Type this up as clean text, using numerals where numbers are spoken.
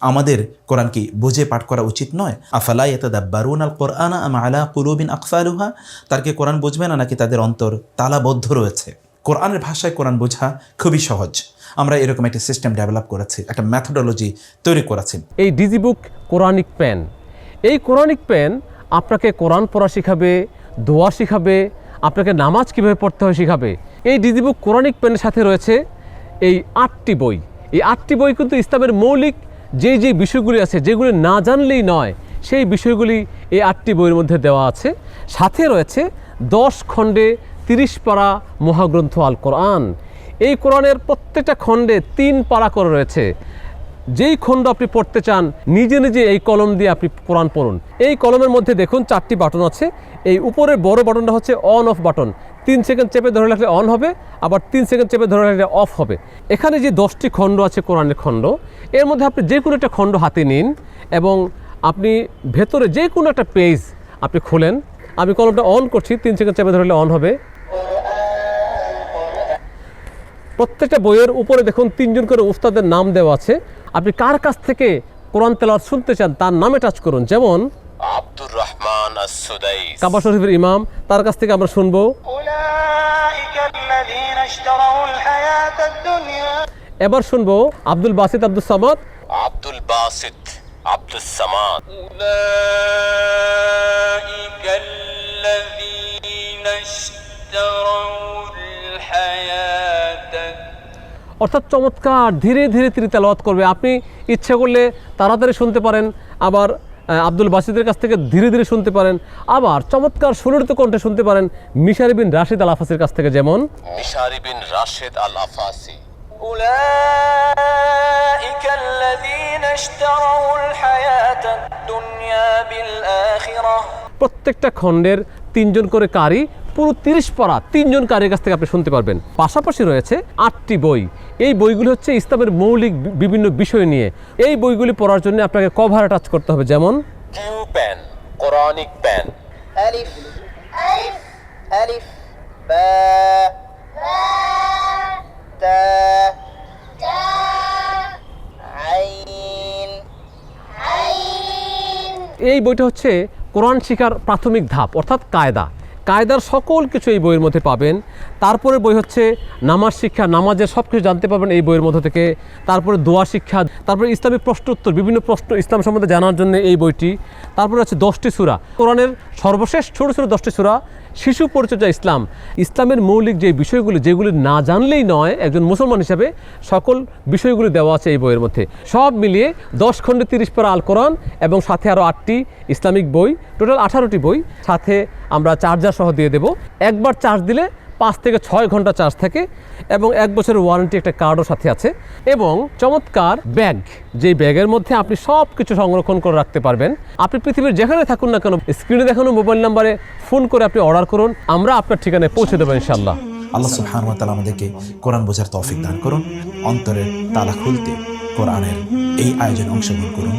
আমাদের কোরআন কি বুঝে পাঠ করা উচিত নয়? আফালা ইয়াতাদাব্বারুনাল কুরআনা আম আলা কুলুবিন আকফালুহা, তার কি কোরআন বুঝবে না নাকি তাদের অন্তর তালাবদ্ধ রয়েছে? কোরআনের ভাষায় কোরআন বোঝা খুবই সহজ। আমরা এরকম একটা সিস্টেম ডেভেলপ করেছি, একটা মেথোডোলজি তৈরি করেছি। এই ডিজিবুক কোরআনিক পেন, এই কোরআনিক পেন আপনাকে কোরআন পড়া শিখাবে, দোয়া শিখাবে, আপনাকে নামাজ কীভাবে পড়তে হয় শিখাবে। এই ডিজিবুক কোরআনিক পেনের সাথে রয়েছে এই 8টি বই। এই 8টি বই কিন্তু ইসলামের মৌলিক যেই বিষয়গুলি আছে, যেগুলি না জানলেই নয়, সেই বিষয়গুলি এই 8টি বইয়ের মধ্যে দেওয়া আছে। সাথে রয়েছে 10 খণ্ডে 30 পারা মহাগ্রন্থ আল কোরআন। এই কোরআনের প্রত্যেকটা খণ্ডে 3 পারা করে রয়েছে। যেই খণ্ড আপনি পড়তে চান নিজে নিজে এই কলম দিয়ে আপনি কোরআন পড়ুন। এই কলমের মধ্যে দেখুন 4টি বাটন আছে। এই উপরের বড় বাটনটা হচ্ছে অন অফ বাটন। 3 সেকেন্ড চেপে ধরে রাখলে অন হবে, আবার 3 সেকেন্ড চেপে ধরে রাখলে অফ হবে। এখানে যে 10টি খণ্ড আছে কোরআনের খণ্ড, এর মধ্যে আপনি যে কোনো একটা খণ্ড হাতে নিন এবং আপনি ভেতরে যে কোনো একটা পেজ আপনি খোলেন। আমি কলমটা অন করছি, 3 সেকেন্ড চেপে ধরলে অন হবে। প্রত্যেকটা বইয়ের উপরে দেখুন 3 জন করে উস্তাদের নাম দেওয়া আছে। আপনি কার কাছ থেকে কোরআন তেলাওয়াত শুনতে চান তার নামে টাচ করুন। যেমন আব্দুর রহমান আস-সুদাইস, কাবা শরীফের ইমাম, তার কাছ থেকে আমরা শুনবো। এবার শুনবো আব্দুল বাসিত আব্দুস সামাদ, আব্দুল বাসিত আব্দুস সামাদ। অর্থাৎ চমৎকার ধীরে ধীরে তিনি তেলাওয়াত করবে। আপনি ইচ্ছে করলে তাড়াতাড়ি শুনতে পারেন, আবার আব্দুল বাসিতের কাছ থেকে ধীরে ধীরে শুনতে পারেন, আবার চমৎকার সুললিত কণ্ঠে শুনতে পারেন মিশারি বিন রাশিদ আল আফাসির কাছ থেকে। যেমন মিশারি বিন রাশিদ আল আফাসি, উলাইকা আল্লাযীনা ইশতারাউল হায়াতাদ দুনিয়া বিল আখিরাহ। প্রত্যেকটা খণ্ডের 3 জন করে কারি, পুরো 30 পারা 3 জন কারির কাছ থেকে আপনি শুনতে পারবেন। পাশাপাশি রয়েছে 8টি বই। এই বইগুলি হচ্ছে ইসলামের মৌলিক বিভিন্ন বিষয় নিয়ে। এই বইগুলি পড়ার জন্য আপনাকে কভারে টাচ করতে হবে। যেমন কিউ পেন, কোরআনিক পেন, আলিফ আলিফ আলিফ বা বা তা তা আইন আইন। এই বইটা হচ্ছে কোরআন শিখার প্রাথমিক ধাপ, অর্থাৎ কায়দার সকল কিছু এই বইয়ের মধ্যে পাবেন। তারপরে বই হচ্ছে নামাজ শিক্ষা, নামাজের সব কিছু জানতে পারবেন এই বইয়ের মধ্যে থেকে। তারপরে দোয়া শিক্ষা, তারপরে ইসলামিক প্রশ্ন উত্তর, বিভিন্ন প্রশ্ন ইসলাম সম্বন্ধে জানার জন্য এই বইটি। তারপরে হচ্ছে 10টি সূরা, কোরআনের সর্বশেষ ছোটো ছোটো 10টি সূরা, শিশু পরিচর্যা ইসলাম, ইসলামের মৌলিক যে বিষয়গুলি, যেগুলি না জানলেই নয় একজন মুসলমান হিসাবে, সকল বিষয়গুলি দেওয়া আছে এই বইয়ের মধ্যে। সব মিলিয়ে 10 খণ্ডে 30 পারা আল কোরআন এবং সাথে আরও 8টি ইসলামিক বই, টোটাল 18টি বই। সাথে আমরা চার্জার সহ দিয়ে দেব। একবার চার্জ দিলে 5 থেকে 6 ঘন্টা চার্জ থাকে এবং 1 বছরের ওয়ারেন্টি একটা কার্ডও সাথে আছে। এবং চমৎকার ব্যাগ, যেই ব্যাগের মধ্যে আপনি সব কিছু সংরক্ষণ করে রাখতে পারবেন। আপনি পৃথিবীর যেখানে থাকুন না কেন, স্ক্রিনে দেখানো মোবাইল নাম্বারে ফোন করে আপনি অর্ডার করুন, আমরা আপনার ঠিকানায় পৌঁছে দেবো ইনশাআল্লাহ। আল্লাহ সুবহানাহু ওয়া তাআলা আমাদেরকে কোরআন বোঝার তৌফিক দান করুন। অন্তরের তালা খুলতে কোরআনের এই আয়োজনে অংশগ্রহণ করুন।